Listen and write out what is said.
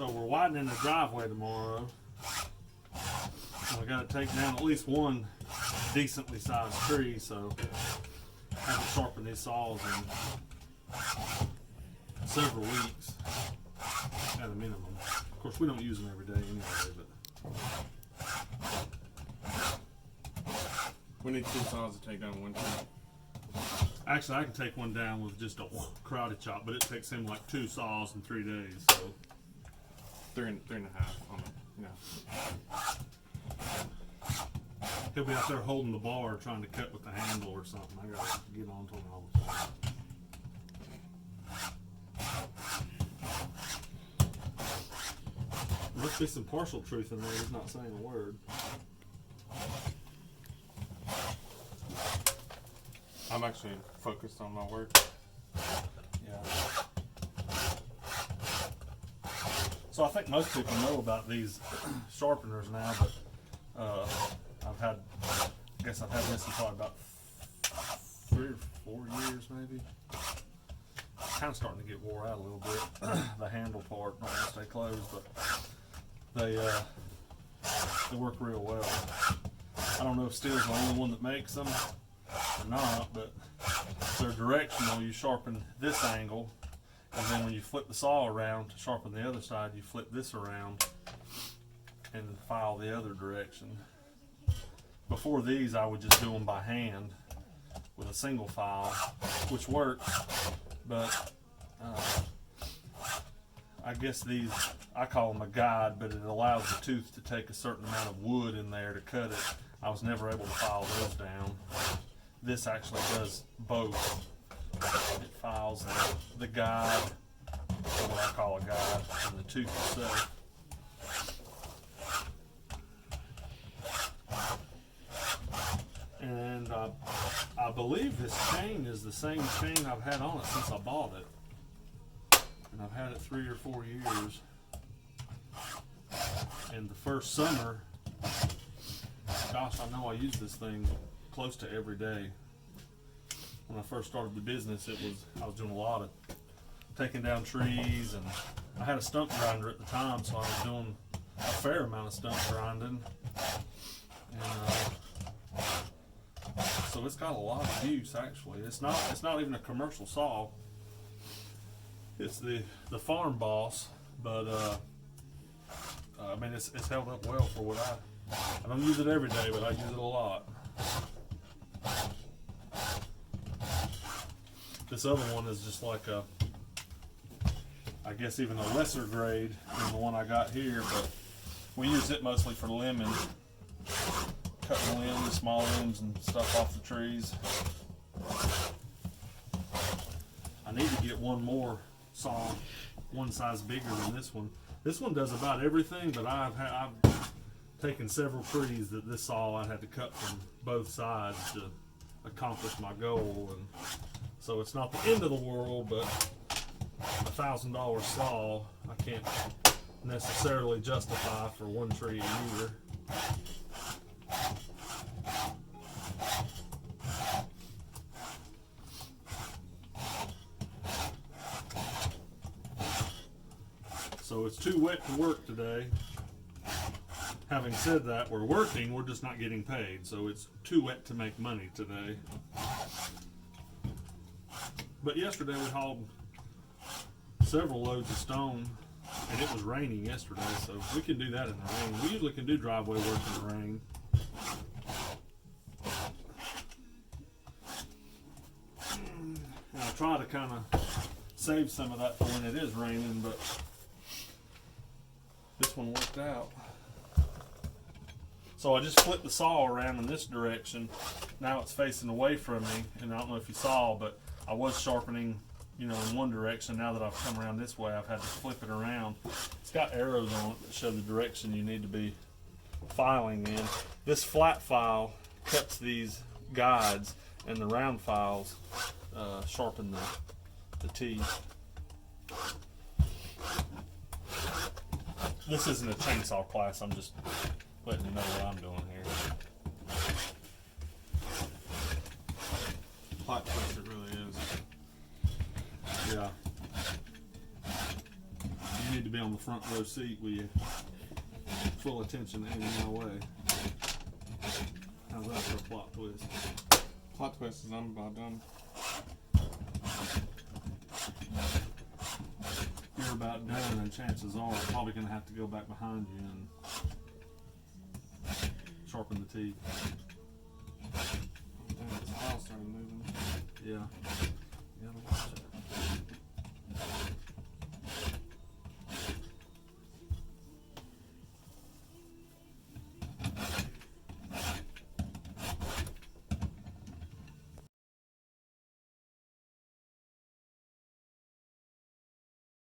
So we're widening the driveway tomorrow. And we got to take down at least one decently sized tree, so I haven't sharpened these saws in several weeks at a minimum. Of course, we don't use them every day anyway, but we need 2 saws to take down one tree. actually I can take one down with just a karate chop, but it takes him like 2 saws in 3 days. So 3.5 on it. Yeah. He'll be out there holding the bar trying to cut with the handle or something. I gotta get on to him all the time. There must be some partial truth in there. He's not saying a word. I'm actually focused on my work. Yeah. So I think most people know about these sharpeners now, but I guess I've had this in probably about 3 or 4 years maybe. Kind of starting to get wore out a little bit. The handle part don't want to stay closed, but they work real well. I don't know if Steel's the only one that makes them or not, but they're directional. You sharpen this angle, and then when you flip the saw around to sharpen the other side, you flip this around and file the other direction. Before these, I would just do them by hand with a single file, which works, but I guess these, I call them a guide, but it allows the tooth to take a certain amount of wood in there to cut it. I was never able to file those down. This actually does both. It files the guide, or what I call a guide, and the tooth itself. And I believe this chain is the same chain I've had on it since I bought it. And I've had it 3 or 4 years. And the first summer, gosh, I know I used this thing close to every day. When I first started the business, I was doing a lot of taking down trees, and I had a stump grinder at the time, so I was doing a fair amount of stump grinding. And so it's got a lot of use actually. It's not even a commercial saw. It's the farm boss, but I mean it's held up well for what I don't use it every day, but I use it a lot. This other one is just like I guess even a lesser grade than the one I got here, but we use it mostly for limbing, cutting limbs, small limbs and stuff off the trees. I need to get one more saw, one size bigger than this one. This one does about everything, but I've taken several trees that this saw I had to cut from both sides to accomplish my goal, and so it's not the end of the world, but $1,000 saw I can't necessarily justify for one tree a year. So it's too wet to work today. Having said that, we're working, we're just not getting paid, so it's too wet to make money today. But yesterday we hauled several loads of stone, and it was raining yesterday, so we can do that in the rain. We usually can do driveway work in the rain. And I try to kind of save some of that for when it is raining, but this one worked out. So I just flipped the saw around in this direction. Now it's facing away from me, and I don't know if you saw, but I was sharpening, in one direction. Now that I've come around this way, I've had to flip it around. It's got arrows on it that show the direction you need to be filing in. This flat file cuts these guides, and the round files sharpen the teeth. This isn't a chainsaw class, I'm just letting you know what I'm doing here. Hot twist, it really is. Yeah. You need to be on the front row seat with your full attention aiming my way. How's that for a plot twist? Plot twist is I'm about done. You're about done, and chances are I'm probably going to have to go back behind you and sharpen the teeth. Damn, this file started moving. Yeah.